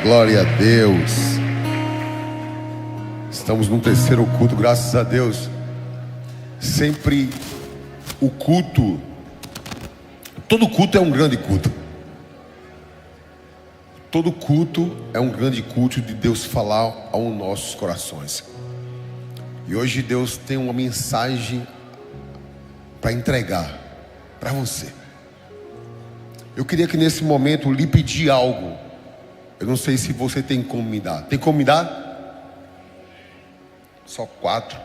Glória a Deus. Estamos no terceiro culto, graças a Deus. Sempre o culto, todo culto é um grande culto. Todo culto é um grande culto de Deus falar aos nossos corações. E hoje Deus tem uma mensagem para entregar para você. Eu queria que nesse momento lhe pedir algo. Eu não sei se você tem como me dar. Tem como me dar? Só 4.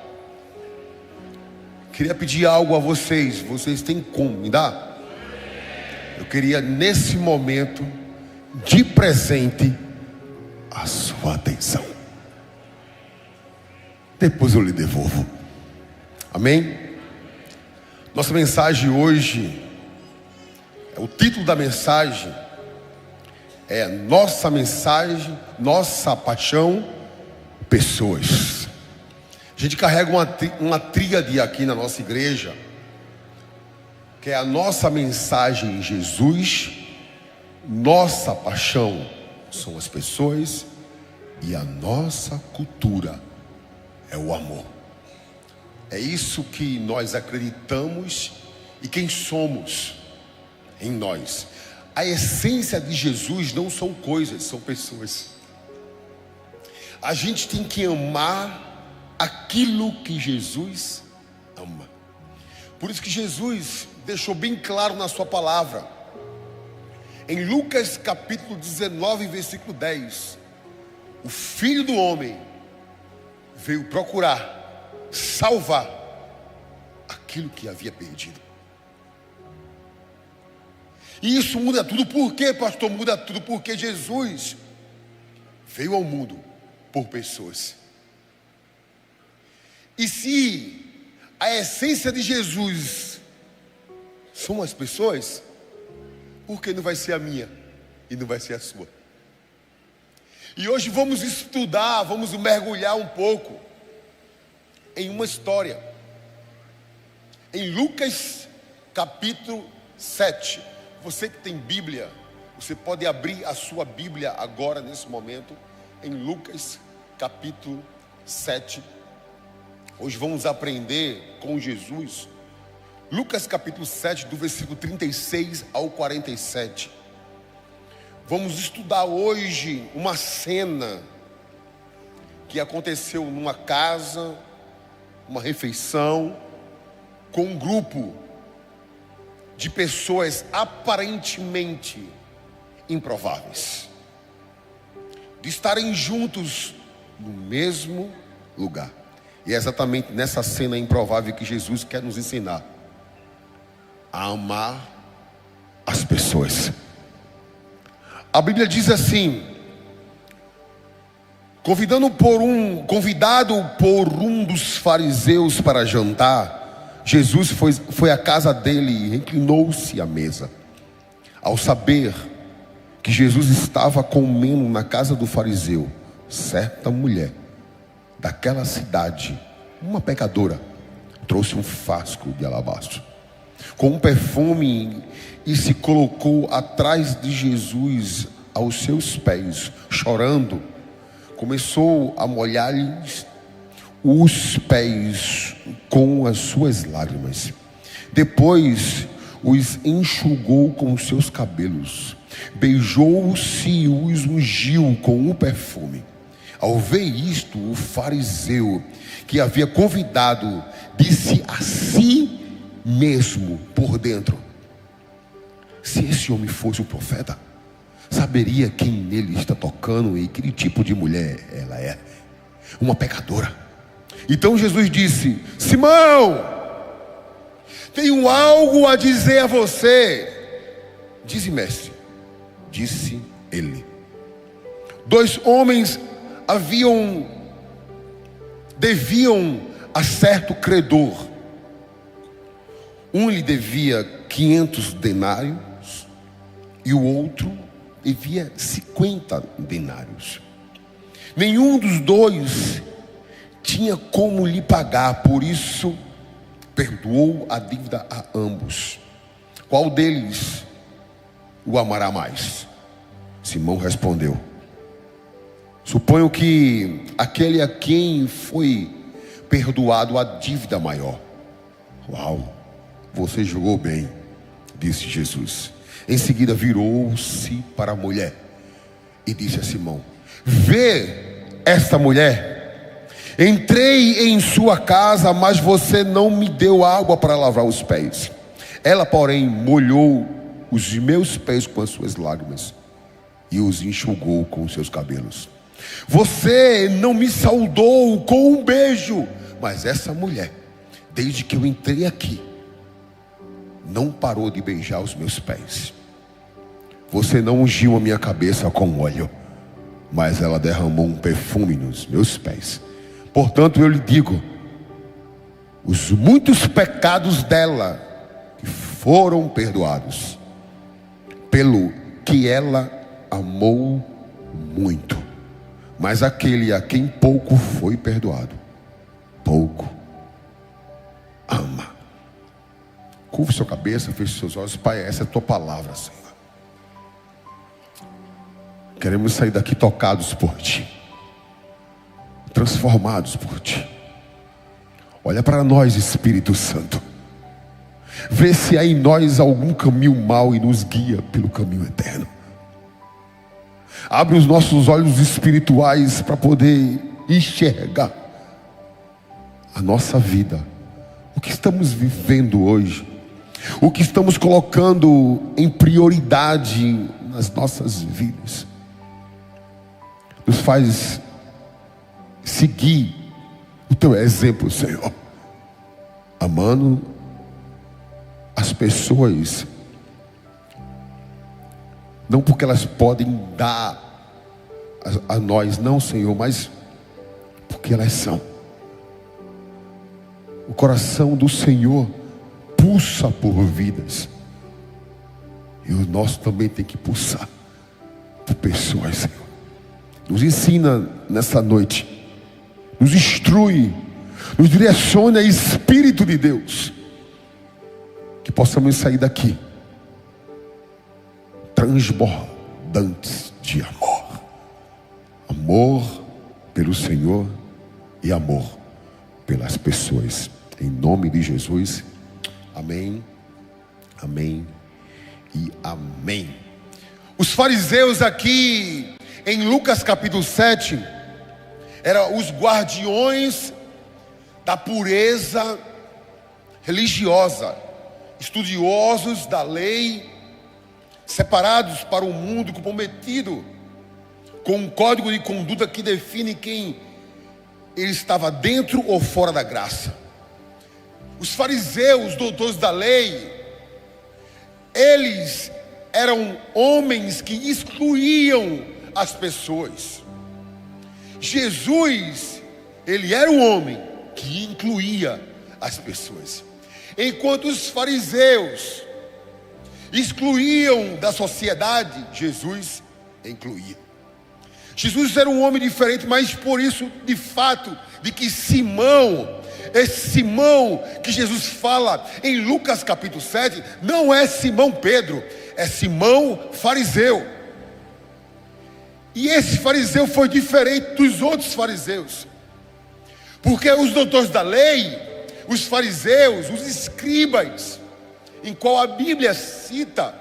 Queria pedir algo a vocês. Vocês têm como me dar? Eu queria nesse momento, de presente, a sua atenção. Depois eu lhe devolvo. Amém? Nossa mensagem hoje, o título da mensagem é Nossa Mensagem, Nossa Paixão, Pessoas. A gente carrega uma tríade aqui na nossa igreja, que é a nossa mensagem em Jesus, nossa paixão são as pessoas e a nossa cultura é o amor. É isso que nós acreditamos e quem somos em nós. A essência de Jesus não são coisas, são pessoas. A gente tem que amar aquilo que Jesus ama. Por isso que Jesus deixou bem claro na sua palavra, em Lucas capítulo 19, versículo 10, o Filho do Homem veio procurar salvar aquilo que havia perdido. E isso muda tudo. Por quê, pastor? Muda tudo porque Jesus veio ao mundo por pessoas. E se a essência de Jesus são as pessoas, por que não vai ser a minha e não vai ser a sua? E hoje vamos estudar, vamos mergulhar um pouco em uma história, em Lucas capítulo 7. Você que tem Bíblia, você pode abrir a sua Bíblia agora, nesse momento, em Lucas capítulo 7. Hoje vamos aprender com Jesus, Lucas capítulo 7, do versículo 36 ao 47. Vamos estudar hoje uma cena que aconteceu numa casa, uma refeição, com um grupo de pessoas aparentemente improváveis, de estarem juntos no mesmo lugar. E é exatamente nessa cena improvável que Jesus quer nos ensinar a amar as pessoas. A Bíblia diz assim: convidado por um dos fariseus para jantar, Jesus foi à casa dele e inclinou-se à mesa. Ao saber que Jesus estava comendo na casa do fariseu, certa mulher daquela cidade, uma pecadora, trouxe um frasco de alabastro com um perfume e se colocou atrás de Jesus aos seus pés, chorando. Começou a molhar-lhes os pés com as suas lágrimas. Depois os enxugou com os seus cabelos, beijou-se e os ungiu com o perfume. Ao ver isto, o fariseu que havia convidado disse a si mesmo por dentro: se esse homem fosse o profeta, saberia quem nele está tocando e que tipo de mulher ela é, uma pecadora. Então Jesus disse: Simão, tenho algo a dizer a você. Dize, mestre. Disse ele: 2 homens deviam a certo credor. Um lhe devia 500 denários e o outro devia 50 denários. Nenhum dos dois tinha como lhe pagar, por isso perdoou a dívida a ambos. Qual deles o amará mais? Simão respondeu: Suponho que aquele a quem foi perdoado a dívida maior. Uau, você julgou bem, disse Jesus. Em seguida virou-se para a mulher e disse a Simão: vê esta mulher. Entrei em sua casa, mas você não me deu água para lavar os pés. Ela, porém, molhou os meus pés com as suas lágrimas e os enxugou com os seus cabelos. Você não me saudou com um beijo, mas essa mulher, desde que eu entrei aqui, não parou de beijar os meus pés. Você não ungiu a minha cabeça com óleo, mas ela derramou um perfume nos meus pés. Portanto, eu lhe digo, os muitos pecados dela foram perdoados, pelo que ela amou muito. Mas aquele a quem pouco foi perdoado, pouco ama. Curva sua cabeça, feche seus olhos. Pai, essa é a tua palavra, Senhor. Queremos sair daqui tocados por ti, transformados por ti. Olha para nós, Espírito Santo. Vê se há em nós algum caminho mau e nos guia pelo caminho eterno. Abre os nossos olhos espirituais para poder enxergar a nossa vida, o que estamos vivendo hoje, o que estamos colocando em prioridade nas nossas vidas. Nos faz seguir o teu exemplo, Senhor, amando as pessoas, não porque elas podem dar a nós, não, Senhor, mas porque elas são. O coração do Senhor pulsa por vidas, e o nosso também tem que pulsar por pessoas, Senhor. Nos ensina nessa noite, nos instrui, nos direciona, Espírito de Deus, que possamos sair daqui transbordantes de amor. Amor pelo Senhor e amor pelas pessoas. Em nome de Jesus. Amém, amém e amém. Os fariseus aqui em Lucas capítulo 7 eram os guardiões da pureza religiosa, estudiosos da lei, separados para o mundo, comprometido com um código de conduta que define quem ele estava dentro ou fora da graça. Os fariseus, doutores da lei, eles eram homens que excluíam as pessoas. Jesus, ele era um homem que incluía as pessoas. Enquanto os fariseus excluíam da sociedade, Jesus incluía. Jesus era um homem diferente, mas por isso, de fato, de que Simão, esse Simão que Jesus fala em Lucas capítulo 7, não é Simão Pedro, é Simão fariseu. E esse fariseu foi diferente dos outros fariseus, porque os doutores da lei, os fariseus, os escribas, em qual a Bíblia cita,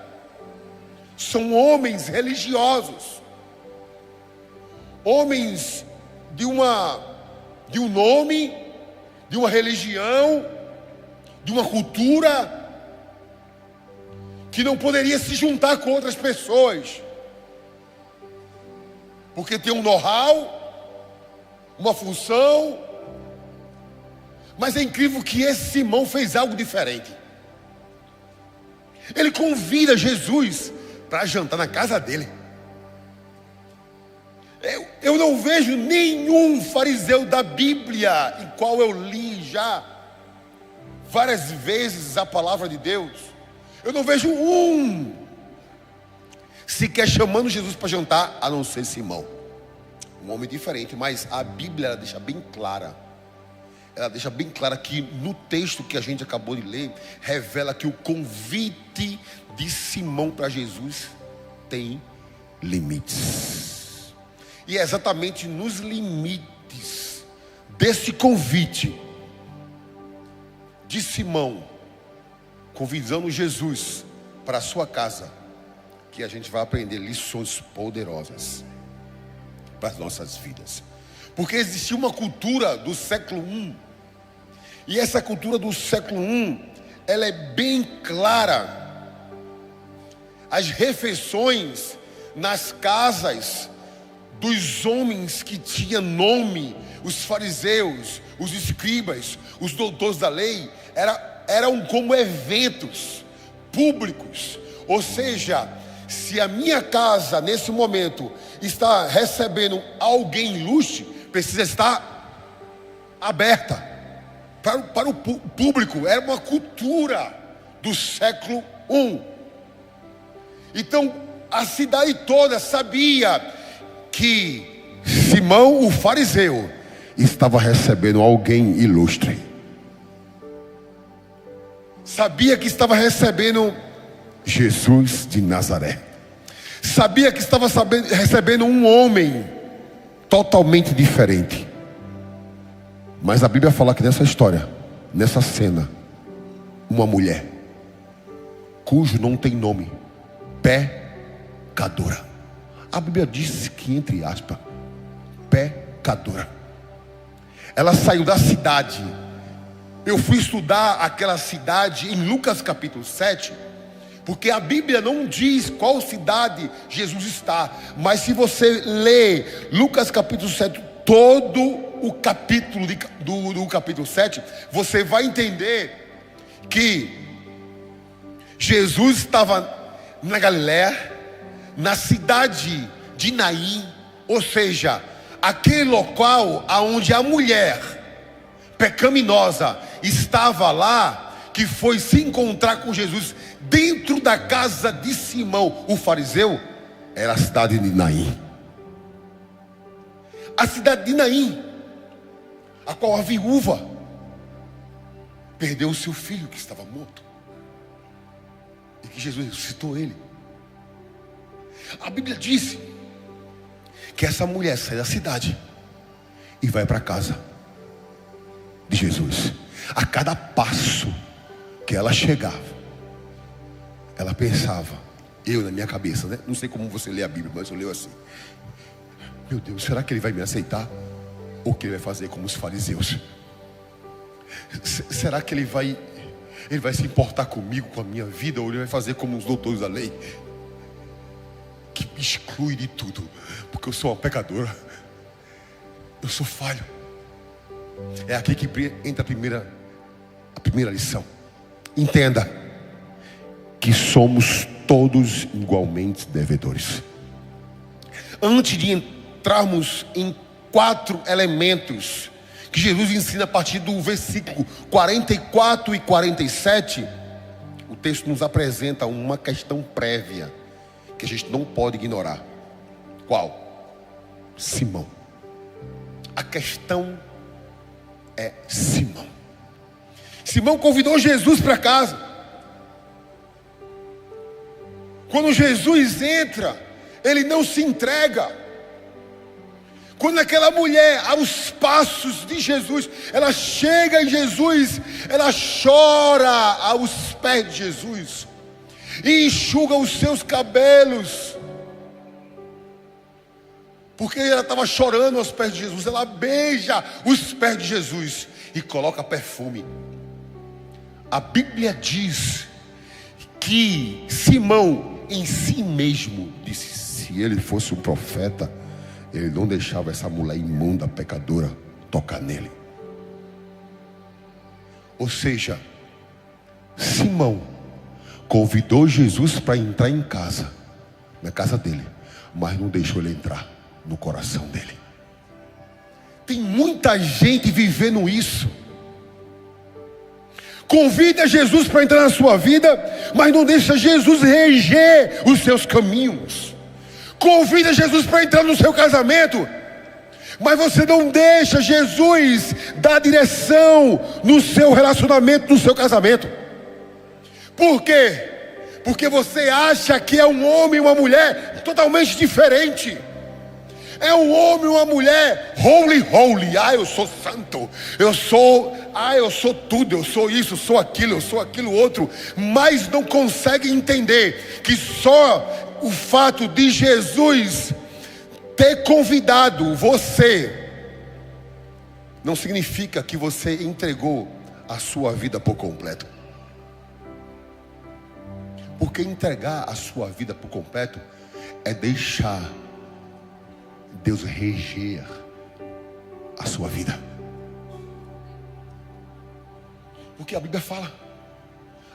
são homens religiosos, homens de um nome, de uma religião, de uma cultura, que não poderia se juntar com outras pessoas, porque tem um know-how, uma função. Mas é incrível que esse Simão fez algo diferente. Ele convida Jesus para jantar na casa dele. Eu não vejo nenhum fariseu da Bíblia, em qual eu li já várias vezes a palavra de Deus, eu não vejo um sequer chamando Jesus para jantar, a não ser Simão. Um homem diferente, mas a Bíblia ela deixa bem clara. Ela deixa bem clara que no texto que a gente acabou de ler, revela que o convite de Simão para Jesus tem limites. E é exatamente nos limites desse convite de Simão, convidando Jesus para a sua casa, que a gente vai aprender lições poderosas para as nossas vidas. Porque existia uma cultura do século I, e essa cultura do século I, ela é bem clara. As refeições nas casas dos homens que tinham nome, os fariseus, os escribas, os doutores da lei, eram como eventos públicos. Ou seja, se a minha casa nesse momento está recebendo alguém ilustre, precisa estar aberta para o público. Era uma cultura do século I. Então a cidade toda sabia que Simão, o fariseu, estava recebendo alguém ilustre. Sabia que estava recebendo Jesus de Nazaré. Sabia que estava recebendo um homem totalmente diferente. Mas a Bíblia fala que nessa história, nessa cena, uma mulher cujo não tem nome, pecadora. A Bíblia diz que, entre aspas, pecadora. Ela saiu da cidade. Eu fui estudar aquela cidade em Lucas capítulo 7, porque a Bíblia não diz qual cidade Jesus está. Mas se você ler Lucas capítulo 7, todo o capítulo do capítulo 7, você vai entender que Jesus estava na Galiléia, na cidade de Naim, ou seja, aquele local onde a mulher pecaminosa estava lá, que foi se encontrar com Jesus dentro da casa de Simão, o fariseu, era a cidade de Naim. A cidade de Naim, a qual a viúva perdeu o seu filho que estava morto, e que Jesus ressuscitou ele. A Bíblia diz que essa mulher sai da cidade e vai para a casa de Jesus. A cada passo que ela chegava, ela pensava, eu na minha cabeça, né? Não sei como você lê a Bíblia, mas eu leio assim: meu Deus, será que ele vai me aceitar? Ou que ele vai fazer como os fariseus? Será que ele vai se importar comigo, com a minha vida? Ou ele vai fazer como os doutores da lei, que me exclui de tudo, porque eu sou uma pecadora, eu sou falho. É aqui que entra a primeira lição. Entenda que somos todos igualmente devedores. Antes de entrarmos em 4 elementos que Jesus ensina a partir do versículo 44 e 47, o texto nos apresenta uma questão prévia que a gente não pode ignorar. Qual? Simão. A questão é Simão. Simão convidou Jesus para casa. Quando Jesus entra, ele não se entrega. Quando aquela mulher, aos passos de Jesus, ela chega em Jesus, ela chora aos pés de Jesus e enxuga os seus cabelos, porque ela estava chorando aos pés de Jesus. Ela beija os pés de Jesus e coloca perfume. A Bíblia diz que Simão em si mesmo disse: se ele fosse um profeta, ele não deixava essa mulher imunda, pecadora, tocar nele. Ou seja, Simão convidou Jesus para entrar em casa, na casa dele, mas não deixou ele entrar no coração dele. Tem muita gente vivendo isso. Convida Jesus para entrar na sua vida, mas não deixa Jesus reger os seus caminhos. Convida Jesus para entrar no seu casamento, mas você não deixa Jesus dar direção no seu relacionamento, no seu casamento. Por quê? Porque você acha que é um homem e uma mulher totalmente diferente. É um homem ou uma mulher holy, holy. Ah, eu sou santo. Eu sou tudo. Eu sou isso, eu sou aquilo outro. Mas não consegue entender que só o fato de Jesus ter convidado você não significa que você entregou a sua vida por completo. Porque entregar a sua vida por completo é deixar Deus reger a sua vida. Porque a Bíblia fala: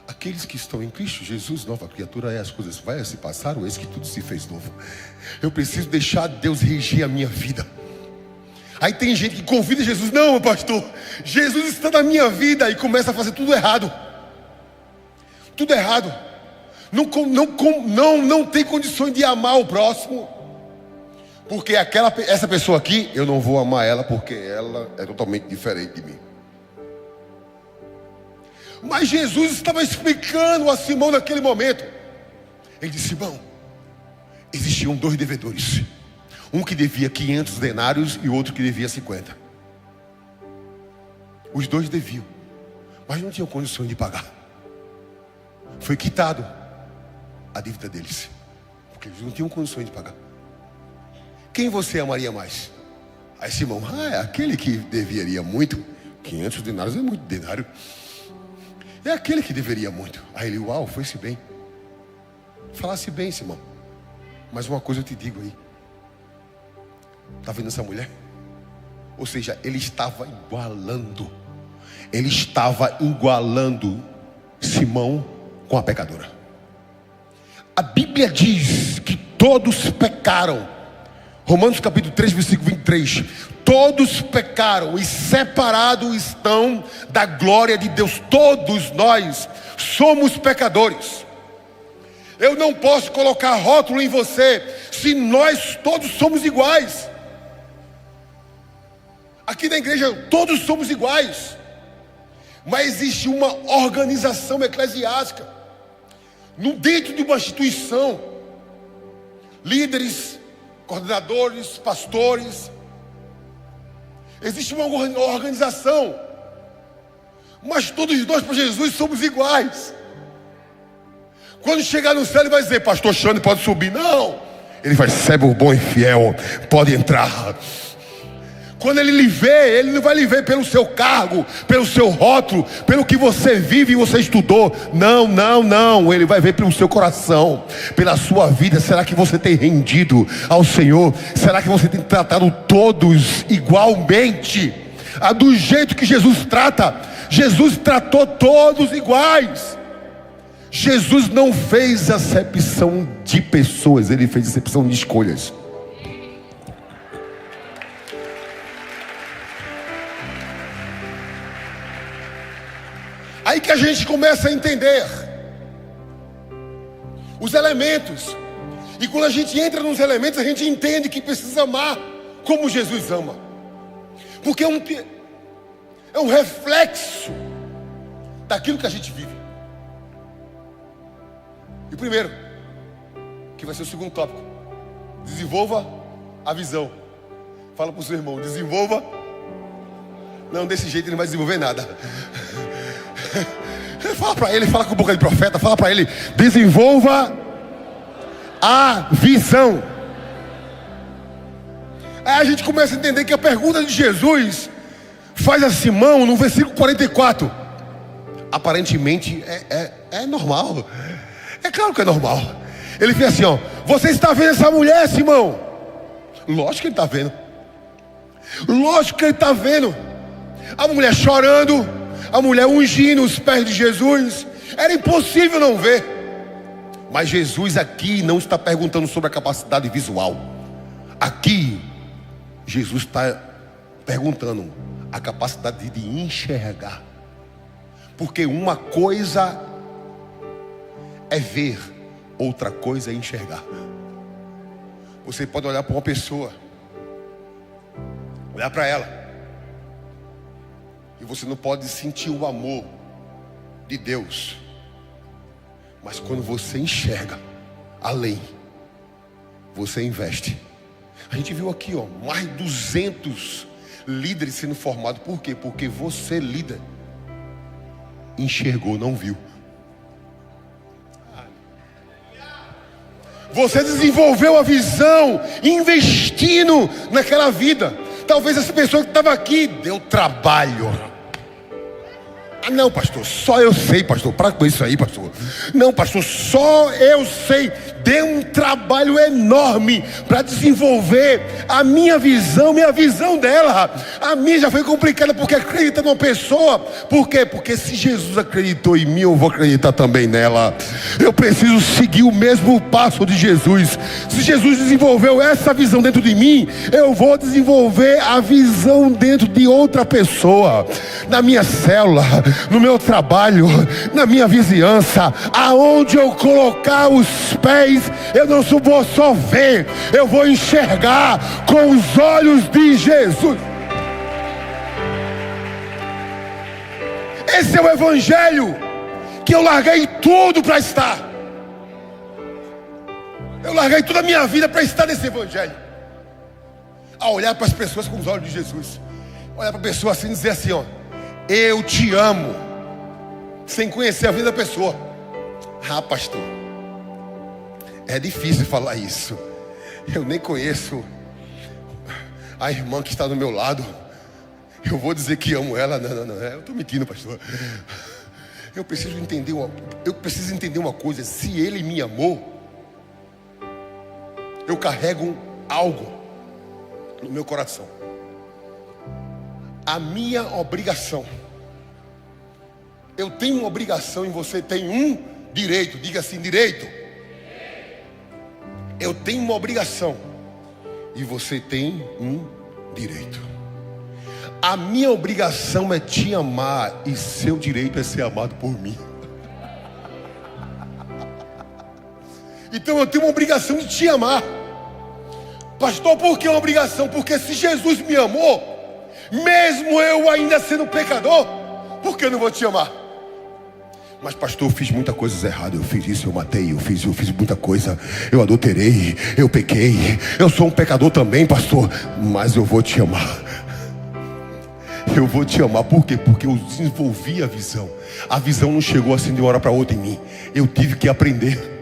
aqueles que estão em Cristo Jesus, nova criatura é, as coisas vai se passaram, eis que tudo se fez novo. Eu preciso deixar Deus reger a minha vida. Aí tem gente que convida Jesus: não, meu pastor, Jesus está na minha vida, e começa a fazer tudo errado. Tudo errado. Não tem condições de amar o próximo. Porque essa pessoa aqui, eu não vou amar ela porque ela é totalmente diferente de mim. Mas Jesus estava explicando a Simão naquele momento. Ele disse: Simão, existiam 2 devedores. Um que devia 500 denários e outro que devia 50. Os 2 deviam, mas não tinham condições de pagar. Foi quitado a dívida deles, porque eles não tinham condições de pagar. Quem você amaria mais? Aí Simão: é aquele que deveria muito. 500 denários é muito denário. É aquele que deveria muito. Aí ele: uau, foi-se bem. Falasse bem, Simão. Mas uma coisa eu te digo aí. Está vendo essa mulher? Ou seja, ele estava igualando. Ele estava igualando Simão com a pecadora. A Bíblia diz que todos pecaram. Romanos capítulo 3, versículo 23. Todos pecaram e separados estão da glória de Deus. Todos nós somos pecadores. Eu não posso colocar rótulo em você se nós todos somos iguais. Aqui na igreja todos somos iguais. Mas existe uma organização eclesiástica. Dentro de uma instituição, líderes, coordenadores, pastores, existe uma organização. Mas todos nós para Jesus somos iguais. Quando chegar no céu ele vai dizer: pastor Xande, pode subir. Não, ele vai: servo bom e fiel, pode entrar. Quando ele lhe vê, ele não vai lhe ver pelo seu cargo, pelo seu rótulo, pelo que você vive e você estudou. Não. Ele vai ver pelo seu coração, pela sua vida. Será que você tem rendido ao Senhor? Será que você tem tratado todos igualmente? Do jeito que Jesus trata. Jesus tratou todos iguais. Jesus não fez acepção de pessoas, ele fez acepção de escolhas. Aí que a gente começa a entender os elementos. E quando a gente entra nos elementos, a gente entende que precisa amar como Jesus ama. Porque é um reflexo daquilo que a gente vive. E o primeiro, que vai ser o segundo tópico: desenvolva a visão. Fala para o seu irmão: desenvolva. Não, desse jeito ele não vai desenvolver nada. Fala para ele, fala com boca de profeta. Fala para ele: desenvolva a visão. Aí a gente começa a entender que a pergunta de Jesus faz a Simão no versículo 44. Aparentemente é normal. É claro que é normal. Ele fez assim: ó, você está vendo essa mulher, Simão? Lógico que ele está vendo. Lógico que ele está vendo. A mulher chorando, a mulher ungindo os pés de Jesus. Era impossível não ver. Mas Jesus aqui não está perguntando sobre a capacidade visual. Aqui Jesus está perguntando a capacidade de enxergar. Porque uma coisa é ver, outra coisa é enxergar. Você pode olhar para uma pessoa, olhar para ela, e você não pode sentir o amor de Deus. Mas quando você enxerga além, você investe. A gente viu aqui, ó, mais de 200 líderes sendo formados. Por quê? Porque você, líder, enxergou, não viu. Você desenvolveu a visão, investindo naquela vida. Talvez essa pessoa que estava aqui deu trabalho. Ah, não, pastor, só eu sei, pastor. Para com isso aí, pastor. Não, pastor, só eu sei. Deu um trabalho enorme para desenvolver a minha visão dela. A minha já foi complicada porque acredita numa pessoa. Por quê? Porque se Jesus acreditou em mim, eu vou acreditar também nela. Eu preciso seguir o mesmo passo de Jesus. Se Jesus desenvolveu essa visão dentro de mim, eu vou desenvolver a visão dentro de outra pessoa. Na minha célula, no meu trabalho, na minha vizinhança, aonde eu colocar os pés, eu não vou só ver, eu vou enxergar com os olhos de Jesus. Esse é o evangelho que eu larguei tudo para estar. Eu larguei toda a minha vida para estar nesse evangelho. A olhar para as pessoas com os olhos de Jesus. Olhar para a pessoa assim e dizer assim, ó: eu te amo, sem conhecer a vida da pessoa. Ah, pastor, é difícil falar isso. Eu nem conheço a irmã que está do meu lado. Eu vou dizer que amo ela? Não, eu estou mentindo, pastor. Eu preciso entender uma coisa. Se ele me amou, eu carrego algo no meu coração. A minha obrigação. Eu tenho uma obrigação e você tem um direito. Diga assim, direito. Eu tenho uma obrigação e você tem um direito. A minha obrigação é te amar e seu direito é ser amado por mim. Então eu tenho uma obrigação de te amar. Pastor, por que uma obrigação? Porque se Jesus me amou, mesmo eu ainda sendo pecador, por que eu não vou te amar? Mas pastor, eu fiz muitas coisas erradas. Eu fiz isso, eu matei, eu fiz muita coisa. Eu adulterei, eu pequei. Eu sou um pecador também, pastor. Mas eu vou te amar. Eu vou te amar, por quê? Porque eu desenvolvi a visão. A visão não chegou assim de uma hora para outra em mim. Eu tive que aprender.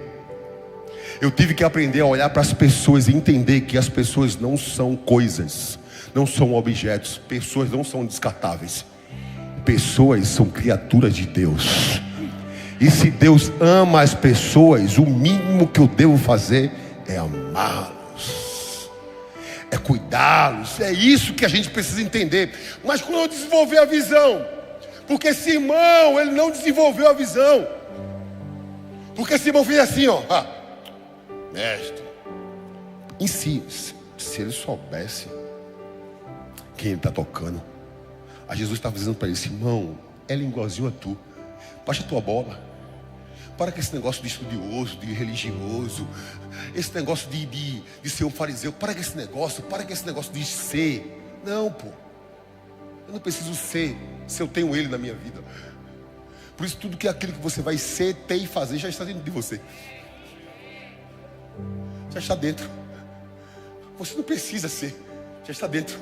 Eu tive que aprender a olhar para as pessoas e entender que as pessoas não são coisas, não são objetos. Pessoas não são descartáveis. Pessoas são criaturas de Deus. E se Deus ama as pessoas, o mínimo que eu devo fazer é amá-los, é cuidá-los. É isso que a gente precisa entender. Mas quando eu desenvolver a visão, porque esse irmão, ele não desenvolveu a visão. Porque esse irmão fez assim, ó: mestre, em si, se ele soubesse quem ele está tocando. A Jesus estava dizendo para ele: irmão, ela é igualzinho a tu. Baixa a tua bola. Para com esse negócio de estudioso, de religioso, esse negócio de ser um fariseu. Para com esse negócio de ser. Não, pô, eu não preciso ser, se eu tenho ele na minha vida. Por isso tudo que é aquilo que você vai ser, ter e fazer já está dentro de você. Já está dentro. Você não precisa ser, já está dentro.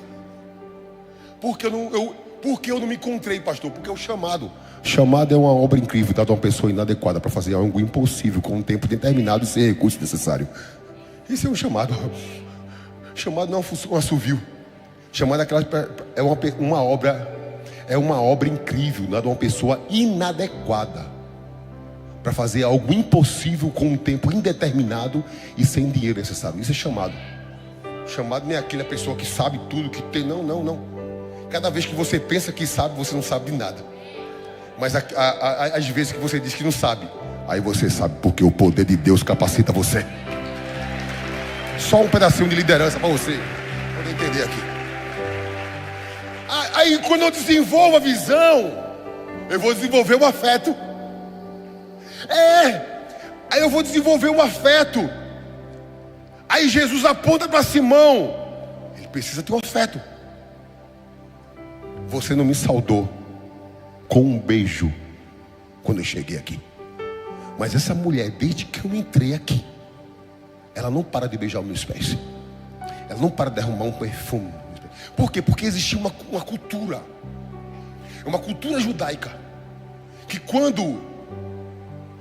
Porque eu não me encontrei, pastor? Porque é o chamado. Chamado é uma obra incrível dada a uma pessoa inadequada para fazer algo impossível com um tempo determinado e sem recurso necessário. Isso é um chamado. Chamado não é um assovio. Chamado é uma obra incrível dada a uma pessoa inadequada para fazer algo impossível com um tempo indeterminado e sem dinheiro necessário. Isso é chamado. Chamado não é aquela pessoa que sabe tudo, que tem. Não. Cada vez que você pensa que sabe, você não sabe de nada. Mas às vezes que você diz que não sabe, aí você sabe, porque o poder de Deus capacita você. Só um pedacinho de liderança para você poder entender aqui. Aí quando eu desenvolvo a visão, eu vou desenvolver o afeto. Aí eu vou desenvolver o afeto. Aí Jesus aponta para Simão: ele precisa ter um afeto. Você não me saudou com um beijo quando eu cheguei aqui. Mas essa mulher, desde que eu entrei aqui, ela não para de beijar os meus pés. Ela não para de derramar um perfume. Por quê? Porque existia uma cultura. É uma cultura judaica. Que quando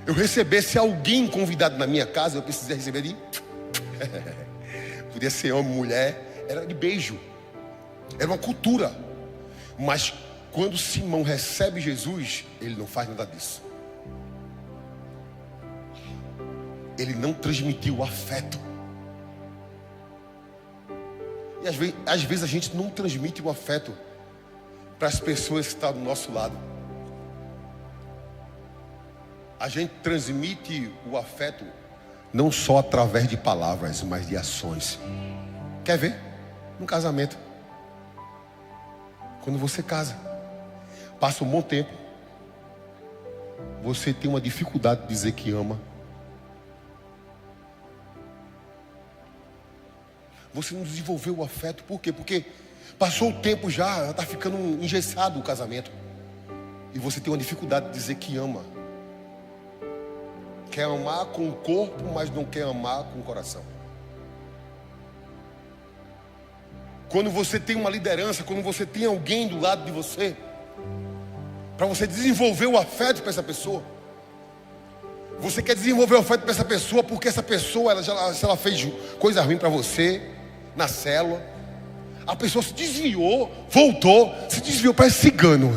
eu recebesse alguém convidado na minha casa, eu precisava receber de... Podia ser homem, mulher. Era de beijo. Era uma cultura. Mas quando Simão recebe Jesus, ele não faz nada disso. Ele não transmitiu o afeto. E às vezes a gente não transmite o afeto para as pessoas que estão do nosso lado. A gente transmite o afeto não só através de palavras, mas de ações. Quer ver? No casamento. Quando você casa, passa um bom tempo, você tem uma dificuldade de dizer que ama. Você não desenvolveu o afeto. Por quê? Porque passou o tempo já, está ficando engessado o casamento. E você tem uma dificuldade de dizer que ama. Quer amar com o corpo, mas não quer amar com o coração. Quando você tem uma liderança, quando você tem alguém do lado de você, para você desenvolver o afeto para essa pessoa, você quer desenvolver o afeto para essa pessoa, porque essa pessoa, se ela fez coisa ruim para você, na célula, a pessoa se desviou, voltou, se desviou, parece cigano,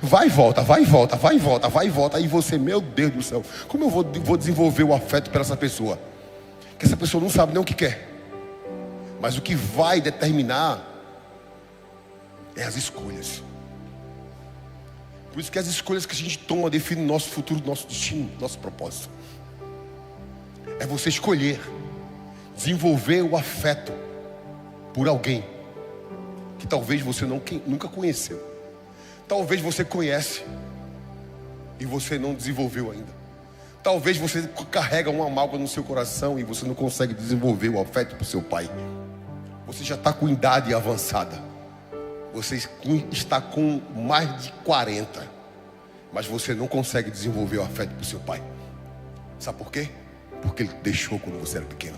vai e volta, vai e volta, vai e volta, vai e volta. Aí você, meu Deus do céu, como eu vou desenvolver o afeto para essa pessoa? Que essa pessoa não sabe nem o que quer. Mas o que vai determinar é as escolhas. Por isso que as escolhas que a gente toma definem o nosso futuro, nosso destino, nosso propósito. É você escolher desenvolver o afeto por alguém que talvez você nunca conheceu. Talvez você conhece e você não desenvolveu ainda. Talvez você carrega uma mágoa no seu coração e você não consegue desenvolver o afeto para o seu pai. Você já está com idade avançada. Você está com mais de 40, mas você não consegue desenvolver o afeto para o seu pai. Sabe por quê? Porque ele te deixou quando você era pequeno.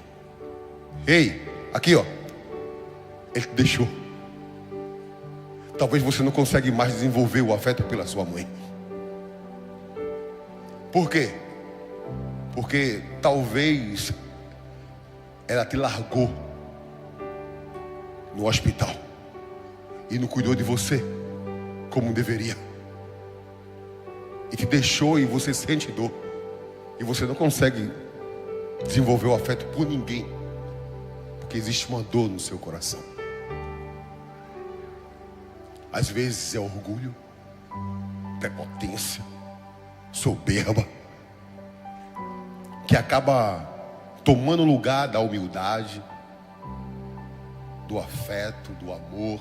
Ei, aqui ó, ele te deixou. Talvez você não consegue mais desenvolver o afeto pela sua mãe. Por quê? Porque talvez ela te largou no hospital e não cuidou de você como deveria, e te deixou, e você sente dor, e você não consegue desenvolver o afeto por ninguém, porque existe uma dor no seu coração. Às vezes é orgulho, prepotência, soberba, que acaba tomando lugar da humildade, do afeto, do amor,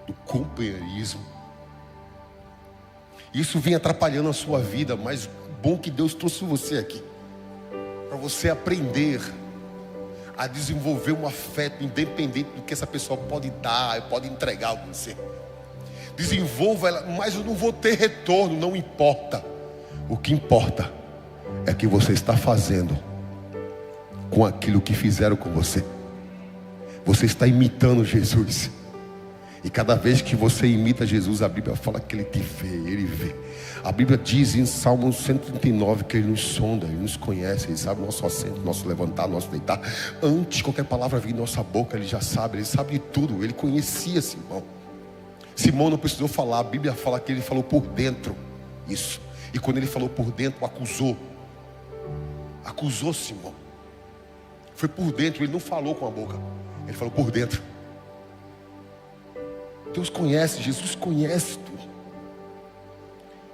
do companheirismo. Isso vem atrapalhando a sua vida, mas bom que Deus trouxe você aqui para você aprender a desenvolver um afeto independente do que essa pessoa pode dar, pode entregar a você. Desenvolva ela, mas eu não vou ter retorno, não importa. O que importa é o que você está fazendo com aquilo que fizeram com você. Você está imitando Jesus. E cada vez que você imita Jesus, a Bíblia fala que Ele te vê, Ele vê. A Bíblia diz em Salmo 139 que Ele nos sonda, Ele nos conhece, Ele sabe o nosso assento, o nosso levantar, o nosso deitar. Antes de qualquer palavra vir em nossa boca, Ele já sabe, Ele sabe de tudo. Ele conhecia Simão. Simão não precisou falar, a Bíblia fala que ele falou por dentro isso. E quando ele falou por dentro, acusou Simão. Foi por dentro, ele não falou com a boca, ele falou por dentro. Deus conhece, Jesus conhece tudo.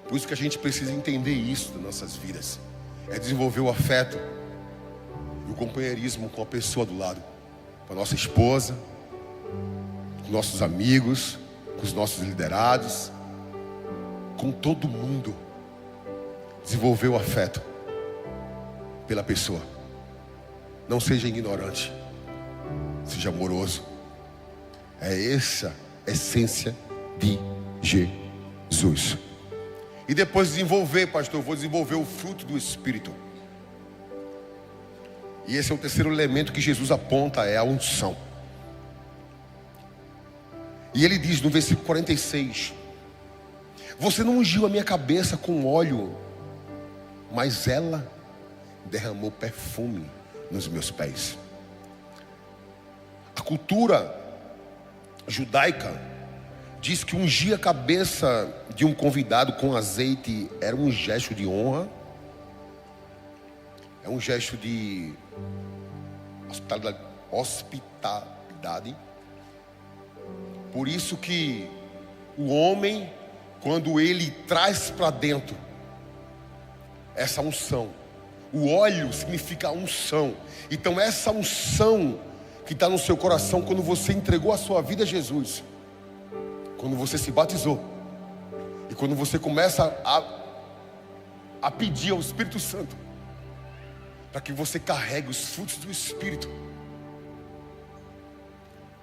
Por isso que a gente precisa entender isso nas nossas vidas. É desenvolver o afeto e o companheirismo com a pessoa do lado, com a nossa esposa, com nossos amigos, com os nossos liderados, com todo mundo. Desenvolver o afeto pela pessoa. Não seja ignorante, seja amoroso. É essa a essência de Jesus. E depois desenvolver, pastor, eu vou desenvolver o fruto do Espírito. E esse é o terceiro elemento que Jesus aponta, é a unção. E ele diz no versículo 46: você não ungiu a minha cabeça com óleo, mas ela derramou perfume nos meus pés. A cultura judaica diz que ungir a cabeça de um convidado com azeite era um gesto de honra, é um gesto de hospitalidade. Por isso que o homem, quando ele traz para dentro essa unção, o óleo significa unção. Então essa unção que está no seu coração, quando você entregou a sua vida a Jesus, quando você se batizou, e quando você começa a pedir ao Espírito Santo para que você carregue os frutos do Espírito,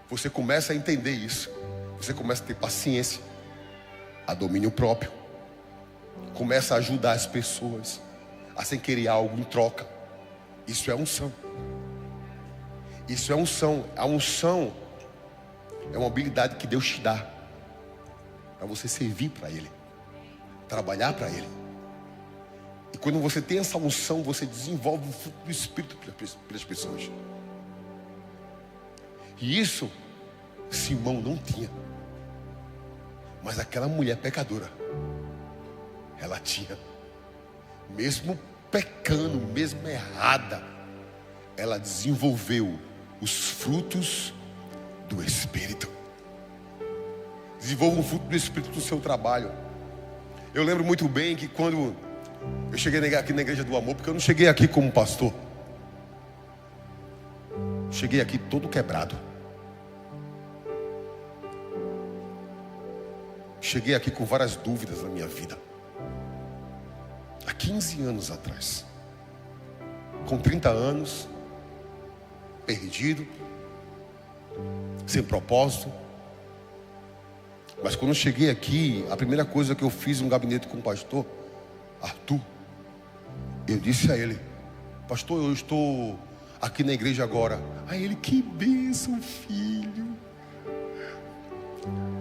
você começa a entender isso. Você começa a ter paciência, a domínio próprio, começa a ajudar as pessoas a sem querer algo em troca. Isso é unção. Isso é unção. A unção é uma habilidade que Deus te dá para você servir para Ele, trabalhar para Ele. E quando você tem essa unção, você desenvolve o fruto do Espírito pelas pessoas. E isso Simão não tinha. Mas aquela mulher pecadora, ela tinha. Mesmo pecando, mesmo errada, ela desenvolveu os frutos do Espírito. Desenvolva um fruto do Espírito no seu trabalho. Eu lembro muito bem que quando eu cheguei aqui na Igreja do Amor, porque eu não cheguei aqui como pastor, cheguei aqui todo quebrado. Cheguei aqui com várias dúvidas na minha vida. Há 15 anos atrás, com 30 anos, perdido, sem propósito. Mas quando eu cheguei aqui, a primeira coisa que eu fiz em um gabinete com o pastor Arthur, eu disse a ele: pastor, eu estou aqui na igreja agora. Aí ele: que bênção, filho.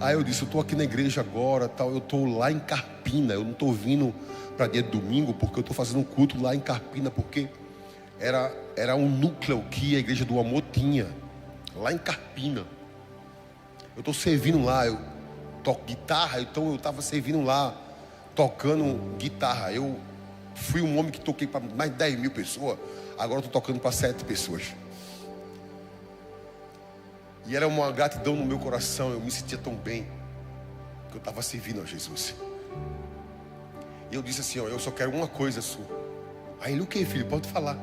Aí eu disse: eu estou aqui na igreja agora, tal. Eu estou lá em Carpina. Eu não estou vindo para dia de domingo, porque eu estou fazendo um culto lá em Carpina, porque era um núcleo que a Igreja do Amor tinha lá em Carpina. Eu estou servindo lá. Eu toco guitarra, então eu estava servindo lá, tocando guitarra. Eu fui um homem que toquei para mais de 10 mil pessoas. Agora eu estou tocando para 7 pessoas. E era uma gratidão no meu coração. Eu me sentia tão bem, que eu estava servindo a Jesus. E eu disse assim: ó, eu só quero uma coisa sua. Aí ele: o que, filho? Pode falar.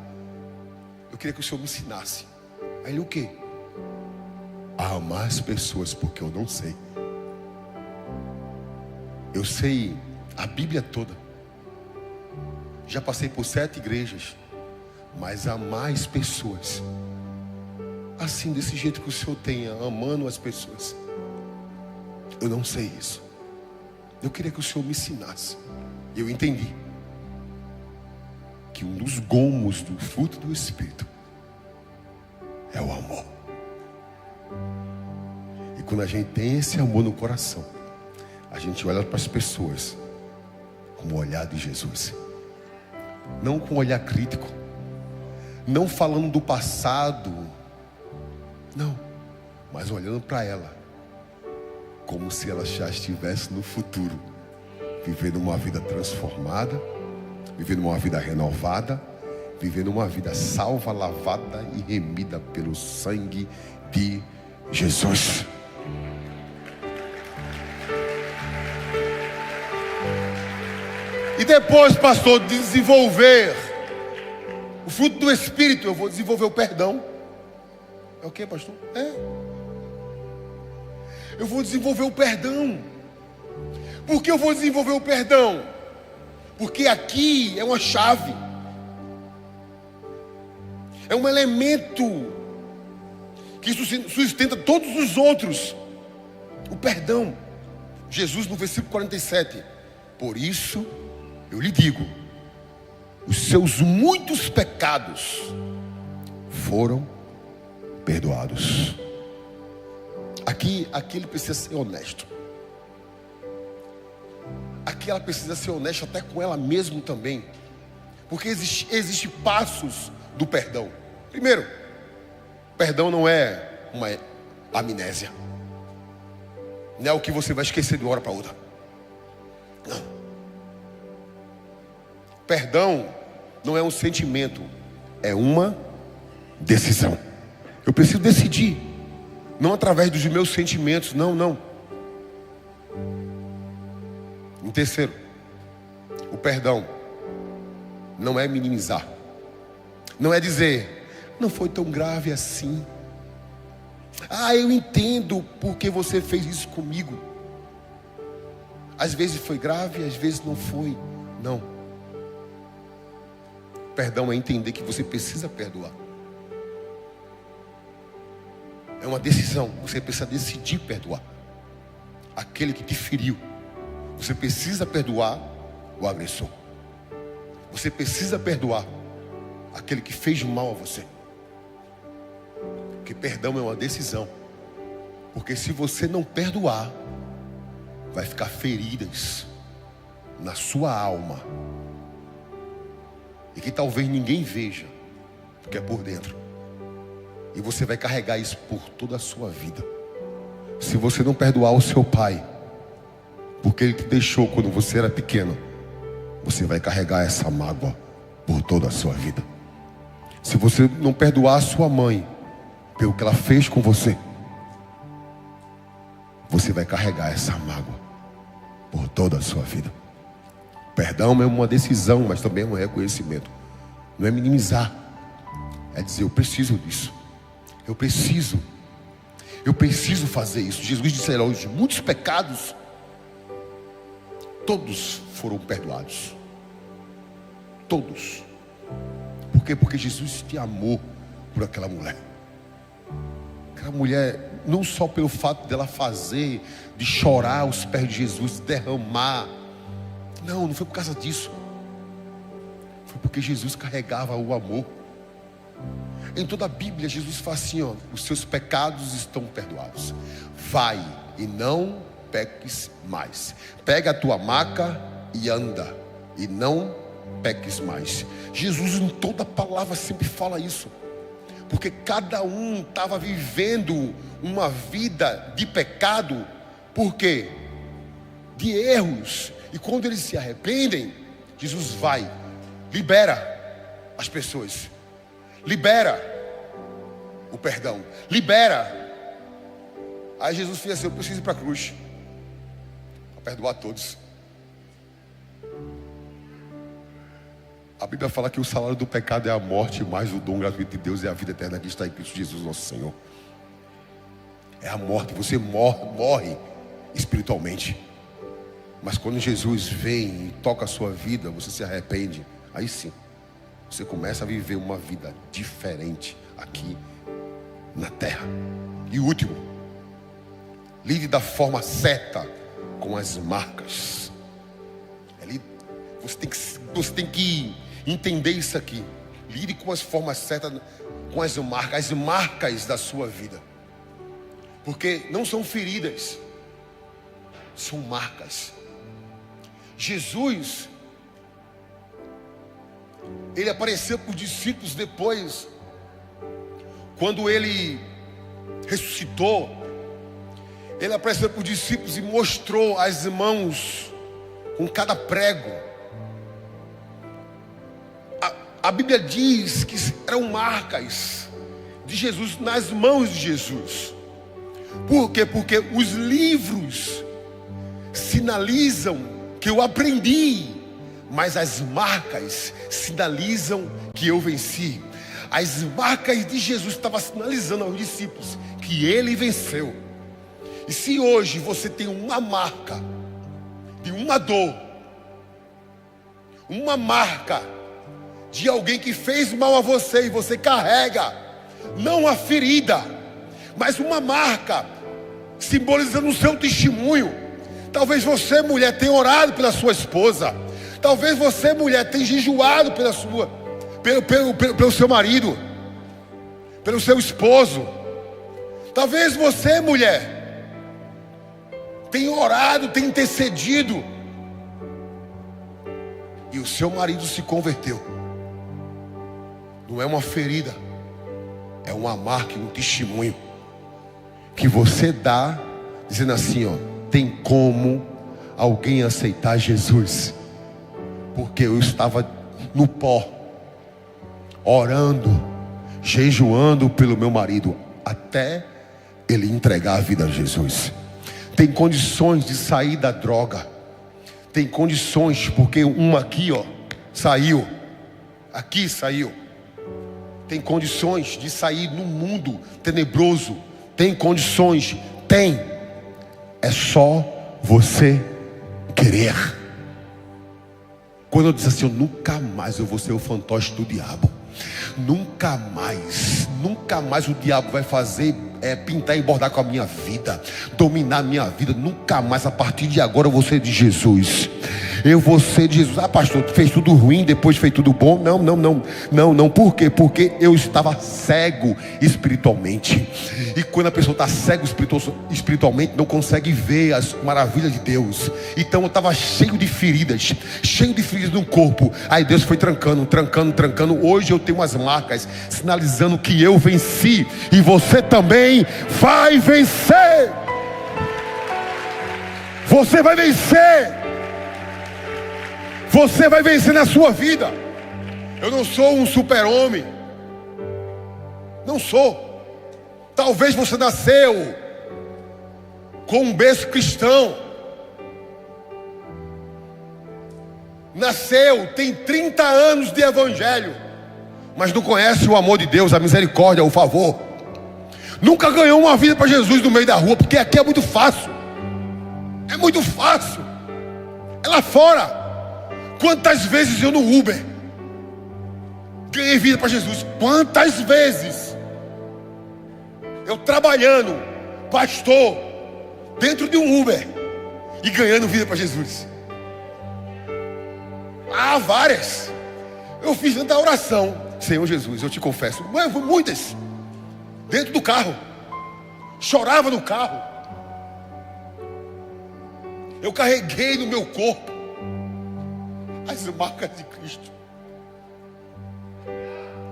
Eu queria que o senhor me ensinasse. Aí ele: o que? A amar as pessoas, porque eu não sei. Eu sei a Bíblia toda. Já passei por 7 igrejas. Mas amar as pessoas, assim, desse jeito que o senhor tenha, amando as pessoas, eu não sei isso. Eu queria que o senhor me ensinasse. Eu entendi que um dos gomos do fruto do Espírito é o amor. E quando a gente tem esse amor no coração, a gente olha para as pessoas com o olhar de Jesus, não com um olhar crítico, não falando do passado, não, mas olhando para ela como se ela já estivesse no futuro, vivendo uma vida transformada, vivendo uma vida renovada, vivendo uma vida salva, lavada e remida pelo sangue de Jesus. E depois, pastor, desenvolver o fruto do Espírito, eu vou desenvolver o perdão. É o que, pastor? Eu vou desenvolver o perdão. Por que eu vou desenvolver o perdão? Porque aqui é uma chave, é um elemento que sustenta todos os outros. O perdão. Jesus no versículo 47: por isso eu lhe digo, os seus muitos pecados foram perdoados. Aqui ele precisa ser honesto. Aqui ela precisa ser honesta até com ela mesma também. Porque existe passos do perdão. Primeiro, perdão não é uma amnésia. Não é o que você vai esquecer de uma hora para outra. Não. Perdão não é um sentimento, é uma decisão. Eu preciso decidir, não através dos meus sentimentos, não. Em terceiro, o perdão não é minimizar, não é dizer, não foi tão grave assim. Eu entendo porque você fez isso comigo. Às vezes foi grave, às vezes não foi. Não. Perdão é entender que você precisa perdoar. É uma decisão. Você precisa decidir perdoar aquele que te feriu. Você precisa perdoar o agressor. Você precisa perdoar aquele que fez mal a você. Porque perdão é uma decisão. Porque se você não perdoar, vai ficar feridas na sua alma. E que talvez ninguém veja, porque é por dentro. E você vai carregar isso por toda a sua vida. Se você não perdoar o seu pai, porque ele te deixou quando você era pequeno, você vai carregar essa mágoa por toda a sua vida. Se você não perdoar a sua mãe pelo que ela fez com você, você vai carregar essa mágoa por toda a sua vida. Perdão é uma decisão, mas também é um reconhecimento. Não é minimizar, é dizer, eu preciso disso. Eu preciso fazer isso. Jesus disse, os muitos pecados, todos foram perdoados. Todos. Por quê? Porque Jesus te amou por aquela mulher. Aquela mulher, não só pelo fato dela fazer, de chorar aos pés de Jesus, de derramar. Não foi por causa disso. Foi porque Jesus carregava o amor. Em toda a Bíblia, Jesus fala assim, os seus pecados estão perdoados. Vai e não peques mais. Pega a tua maca e anda, e não peques mais. Jesus em toda a palavra sempre fala isso. Porque cada um estava vivendo uma vida de pecado. Por quê? De erros. E quando eles se arrependem, Jesus vai, libera as pessoas, libera o perdão, libera. Aí Jesus fez assim, eu preciso ir para a cruz para perdoar todos. A Bíblia fala que o salário do pecado é a morte, mas o dom gratuito de Deus é a vida eterna que está em Cristo Jesus nosso Senhor. É a morte, você morre espiritualmente. Mas quando Jesus vem e toca a sua vida, você se arrepende, aí sim, você começa a viver uma vida diferente aqui na terra. E o último, lide da forma certa com as marcas. Você tem que entender isso aqui. Lide com as formas certas, com as marcas da sua vida. Porque não são feridas, são marcas. Jesus, ele apareceu para os discípulos depois, quando ele ressuscitou. Ele apareceu para os discípulos e mostrou as mãos com cada prego. A Bíblia diz que eram marcas de Jesus nas mãos de Jesus. Por quê? Porque os livros sinalizam que eu aprendi, mas as marcas sinalizam que eu venci. As marcas de Jesus estavam sinalizando aos discípulos que ele venceu. E se hoje você tem uma marca de uma dor, uma marca de alguém que fez mal a você, e você carrega, não a ferida, mas uma marca simbolizando o seu testemunho. Talvez você, mulher, tenha orado pela sua esposa. Talvez você, mulher, tenha jejuado pelo seu marido, pelo seu esposo. Talvez você, mulher, tenha orado, tenha intercedido, e o seu marido se converteu. Não é uma ferida, é uma marca, um testemunho que você dá, dizendo assim, ó, tem como alguém aceitar Jesus? Porque eu estava no pó, orando, jejuando pelo meu marido, até ele entregar a vida a Jesus. Tem condições de sair da droga. Tem condições, porque uma aqui, ó, saiu. Aqui saiu. Tem condições de sair no mundo tenebroso. Tem condições. Tem. É só você querer. Quando eu disse assim, eu nunca mais eu vou ser o fantoche do diabo. Nunca mais o diabo vai fazer pintar e bordar com a minha vida, dominar a minha vida. Nunca mais, a partir de agora eu vou ser de Jesus. Eu vou ser de Jesus. Ah, pastor, fez tudo ruim, depois fez tudo bom. Não. Por quê? Porque eu estava cego espiritualmente. E quando a pessoa está cego espiritualmente, não consegue ver as maravilhas de Deus. Então eu estava cheio de feridas no corpo. Aí Deus foi trancando. Hoje eu tenho umas marcas sinalizando que eu venci, e você também vai vencer. Você vai vencer. Você vai vencer na sua vida. Eu não sou um super-homem. Não sou. Talvez você nasceu com um berço cristão. Nasceu, tem 30 anos de evangelho, mas não conhece o amor de Deus, a misericórdia, o favor. Nunca ganhou uma vida para Jesus no meio da rua, porque aqui é muito fácil. É muito fácil. É lá fora. Quantas vezes eu no Uber ganhei vida para Jesus? Quantas vezes eu trabalhando, pastor, dentro de um Uber e ganhando vida para Jesus? Ah, várias. Eu fiz tanta oração, Senhor Jesus, eu te confesso, muitas, dentro do carro. Chorava no carro. Eu carreguei no meu corpo as marcas de Cristo.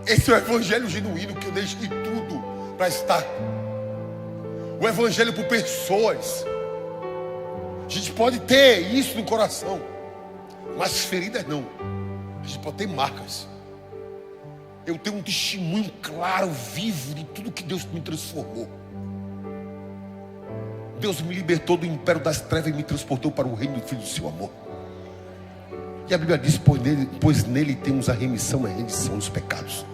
Esse é o evangelho genuíno, que eu deixei tudo para estar. O evangelho por pessoas. A gente pode ter isso no coração, mas feridas não. A gente pode ter marcas. Eu tenho um testemunho claro, vivo, de tudo que Deus me transformou. Deus me libertou do império das trevas e me transportou para o reino do Filho do seu amor. E a Bíblia diz, pois nele temos a remissão e a rendição dos pecados.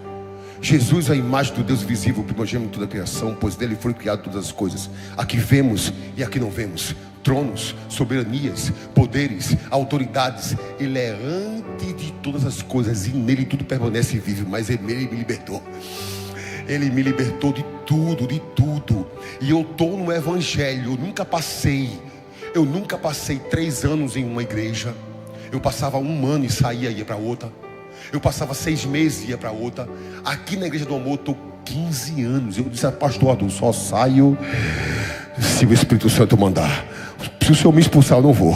Jesus é a imagem do Deus visível, o primogênito da criação, pois dele foram criadas todas as coisas. Aqui vemos e aqui não vemos. Tronos, soberanias, poderes, autoridades. Ele é antes de todas as coisas, e nele tudo permanece vivo. Mas ele me libertou. Ele me libertou de tudo, de tudo. E eu estou no evangelho. Eu nunca passei 3 anos em uma igreja. Eu passava 1 ano e saía, ia para outra. Eu passava 6 meses e ia para outra. Aqui na igreja do amor, estou 15 anos. Eu disse, pastor Adão, só saio se o Espírito Santo mandar. Se o Senhor me expulsar, eu não vou.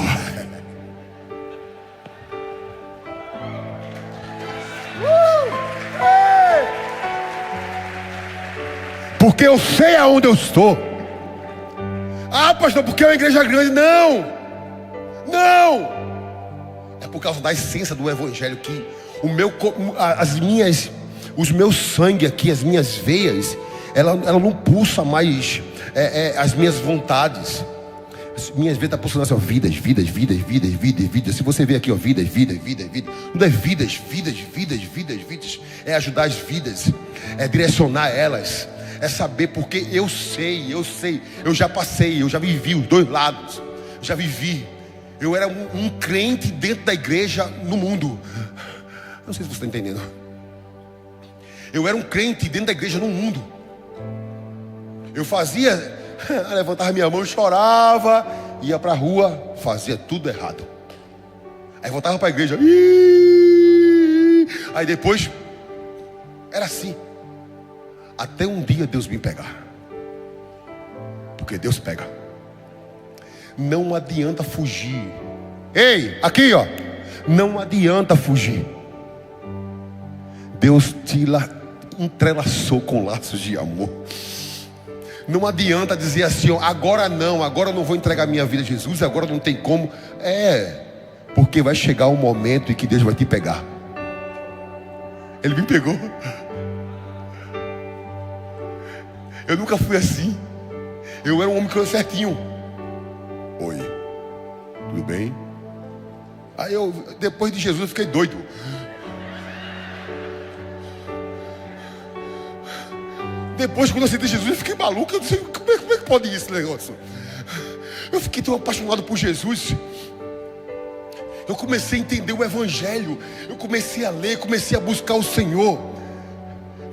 Porque eu sei aonde eu estou. Ah, pastor, porque é uma igreja grande. Não. É por causa da essência do evangelho, que os meus sangue aqui, as minhas veias, ela não pulsa mais as minhas vontades. As minhas veias estão pulsando assim, ó, vidas. Se você ver aqui, ó, vidas. Tudo é vidas. É ajudar as vidas, é direcionar elas, é saber, porque eu sei, eu já passei, eu já vivi os dois lados, já vivi. Eu era um crente dentro da igreja no mundo. Não sei se você está entendendo. Eu era um crente dentro da igreja no mundo. Eu levantava minha mão, chorava, ia para a rua, fazia tudo errado. Aí voltava para a igreja. Aí depois era assim. Até um dia Deus me pegar. porque Deus pega. Não adianta fugir. Ei, aqui ó, não adianta fugir. Deus te entrelaçou com laços de amor. Não adianta dizer assim, ó, agora eu não vou entregar minha vida a Jesus, agora não tem como. Porque vai chegar um momento em que Deus vai te pegar. Ele me pegou. Eu nunca fui assim. Eu era um homem que eu certinho. Oi, tudo bem? Aí depois de Jesus eu fiquei doido. Depois, quando eu aceitei Jesus, eu fiquei maluco. Eu não sei como é que pode ir esse negócio. Eu fiquei tão apaixonado por Jesus. Eu comecei a entender o Evangelho. Eu comecei a ler, comecei a buscar o Senhor.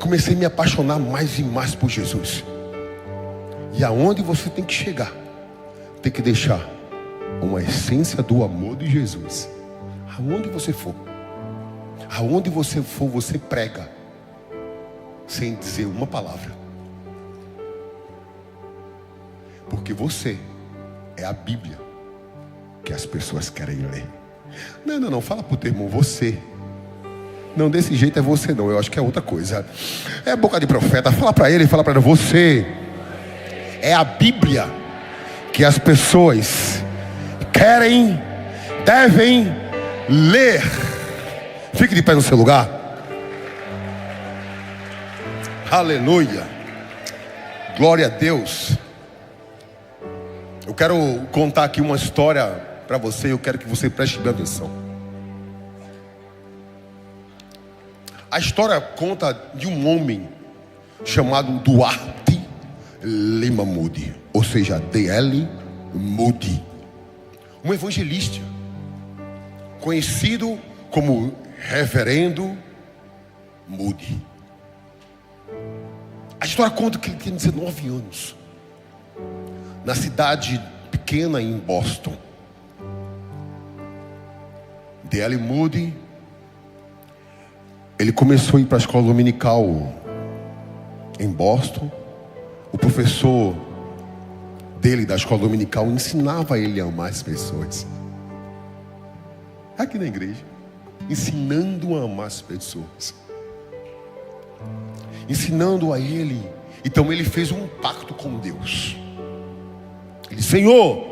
Comecei a me apaixonar mais e mais por Jesus. E aonde você tem que chegar, tem que deixar uma essência do amor de Jesus. Aonde você for, você prega sem dizer uma palavra. Porque você é a Bíblia que as pessoas querem ler. Não, fala pro teu irmão, você. Não, desse jeito é você não, eu acho que é outra coisa. É boca de profeta, fala para ele, fala para ela, você é a Bíblia que as pessoas querem, devem ler. Fique de pé no seu lugar. Aleluia. Glória a Deus. Eu quero contar aqui uma história para você. Eu quero que você preste bem atenção. A história conta de um homem chamado Duarte Lima Moody, ou seja, D.L. Moody, um evangelista conhecido como Reverendo Moody. A história conta que ele tinha 19 anos, na cidade pequena em Boston. D.L. Moody, ele começou a ir para a escola dominical em Boston. O professor dele da escola dominical ensinava ele a amar as pessoas. Aqui na igreja, ensinando a amar as pessoas, ensinando a ele. Então ele fez um pacto com Deus. Ele disse: Senhor,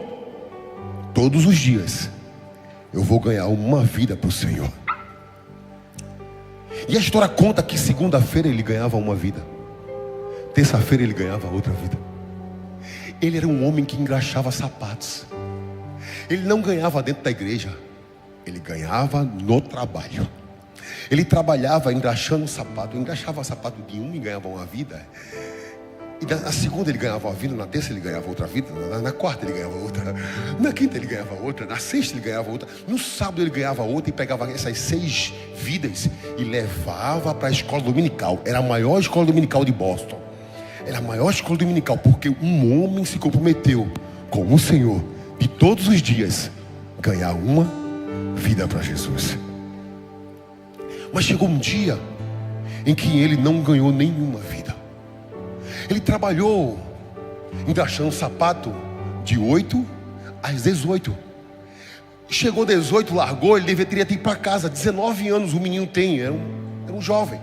todos os dias eu vou ganhar uma vida para o Senhor. E a história conta que segunda-feira ele ganhava uma vida, terça-feira ele ganhava outra vida. Ele era um homem que engraxava sapatos. Ele não ganhava dentro da igreja, ele ganhava no trabalho. Ele trabalhava engraxando sapato, engraxava sapato de um e ganhava uma vida. E na segunda ele ganhava uma vida, na terça ele ganhava outra vida, na quarta ele ganhava outra, na quinta ele ganhava outra, na sexta ele ganhava outra, no sábado ele ganhava outra e pegava essas 6 vidas e levava para a escola dominical. Era a maior escola dominical de Boston. Era a maior escola dominical, porque um homem se comprometeu com o Senhor de todos os dias ganhar uma vida para Jesus. Mas chegou um dia em que ele não ganhou nenhuma vida. Ele trabalhou engraxando sapato de 8 às 18. Chegou 18, largou, ele deveria ter ido para casa. 19 anos o menino tem, era um jovem.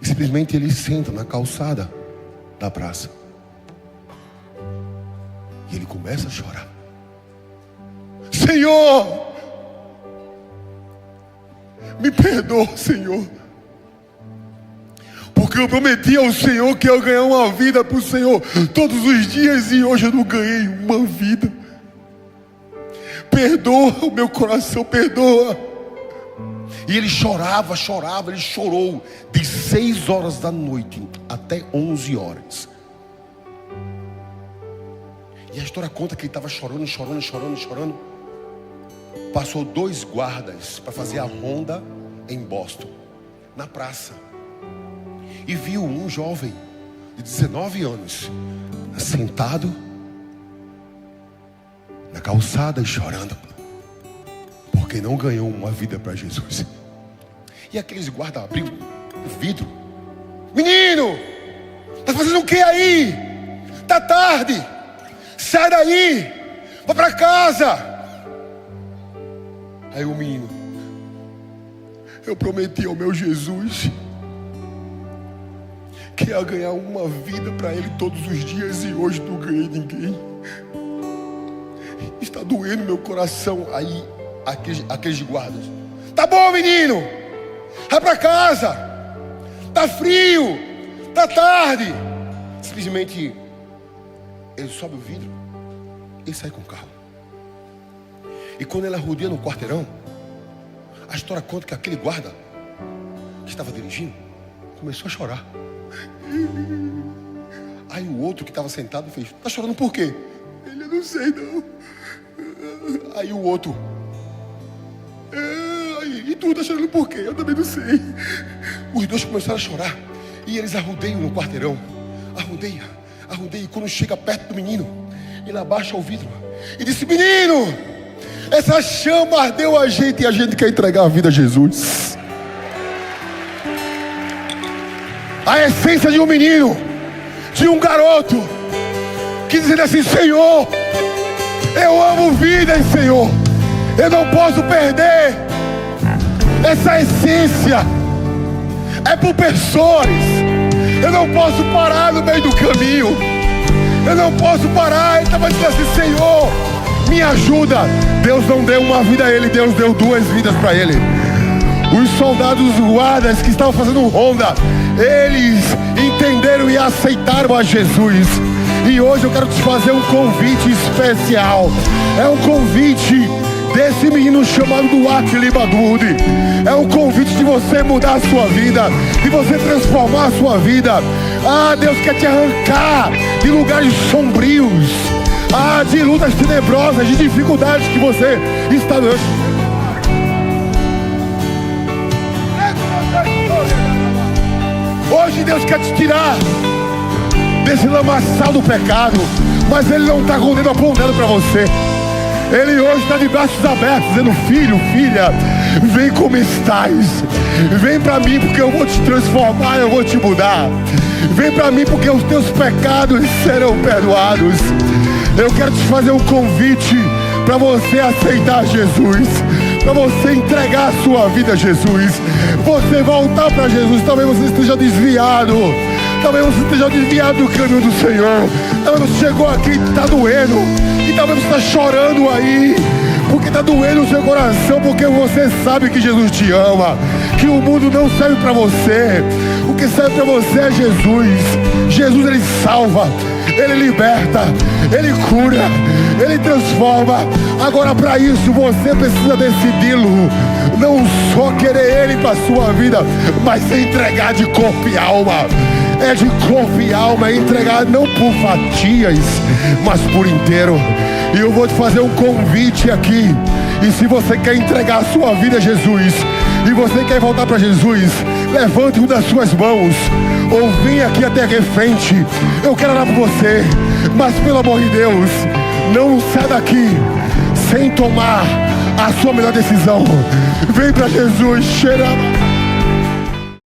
E simplesmente ele senta na calçada da praça. E ele começa a chorar. Senhor, me perdoa, Senhor, porque eu prometi ao Senhor que eu ia ganhar uma vida para o Senhor todos os dias, e hoje eu não ganhei uma vida. Perdoa o meu coração, perdoa. E ele chorava, ele chorou de 6 horas da noite até 11 horas. E a história conta que ele estava chorando. Passou 2 guardas para fazer a ronda em Boston, na praça. E viu um jovem de 19 anos sentado na calçada e chorando, porque não ganhou uma vida para Jesus. E aqueles guardas abriram o vidro. Menino, tá fazendo o que aí? Tá tarde, sai daí, vai para casa. Aí o menino: eu prometi ao meu Jesus que ia ganhar uma vida para ele todos os dias, e hoje não ganhei ninguém. Está doendo meu coração. Aí aqueles guardas: tá bom, menino, vai para casa, tá frio, tá tarde. Simplesmente ele sobe o vidro e sai com o carro. E quando ele arrodeia no quarteirão, a história conta que aquele guarda que estava dirigindo começou a chorar. Aí o outro que estava sentado fez: tá chorando por quê? Ele: eu não sei não. Aí o outro: e tu tá chorando por quê? Eu também não sei. Os dois começaram a chorar e eles arrodeiam no quarteirão. Arrodeia. E quando chega perto do menino, ele abaixa o vidro e disse: menino, essa chama ardeu a gente e a gente quer entregar a vida a Jesus. A essência de um menino, de um garoto, que dizendo assim: Senhor, eu amo vida, Senhor, eu não posso perder. Essa essência é por pessoas. Eu não posso parar no meio do caminho. Eu não posso parar. Ele estava dizendo assim: Senhor, me ajuda. Deus não deu uma vida a ele, Deus deu 2 vidas para ele. Os soldados, os guardas que estavam fazendo ronda, eles entenderam e aceitaram a Jesus. E hoje eu quero te fazer um convite especial. É um convite desse menino chamado Duarte Libadude. É um convite de você mudar a sua vida, de você transformar a sua vida. Deus quer te arrancar de lugares sombrios, de lutas tenebrosas, de dificuldades que você está vivendo. Hoje Deus quer te tirar desse lamaçal do pecado, mas Ele não está com o dedo apontando para você. Ele hoje está de braços abertos, dizendo: filho, filha, vem como estás. Vem para mim porque eu vou te transformar, eu vou te mudar. Vem para mim porque os teus pecados serão perdoados. Eu quero te fazer um convite para você aceitar Jesus, para você entregar a sua vida a Jesus, você voltar para Jesus. Talvez você esteja desviado, talvez você esteja desviado do caminho do Senhor. Talvez você chegou aqui e está doendo, e talvez você está chorando aí, porque está doendo o seu coração, porque você sabe que Jesus te ama, que o mundo não serve para você. O que serve para você é Jesus. Jesus, Ele salva, Ele liberta, Ele cura, Ele transforma. Agora, para isso você precisa decidi-lo. Não só querer Ele para a sua vida, mas se entregar de corpo e alma. É de corpo e alma, é entregar não por fatias, mas por inteiro. E eu vou te fazer um convite aqui. E se você quer entregar a sua vida a Jesus, e você quer voltar para Jesus, levante uma das suas mãos, ou venha aqui até aqui frente. Eu quero orar por você, mas pelo amor de Deus, não saia daqui sem tomar a sua melhor decisão. Vem para Jesus, cheira.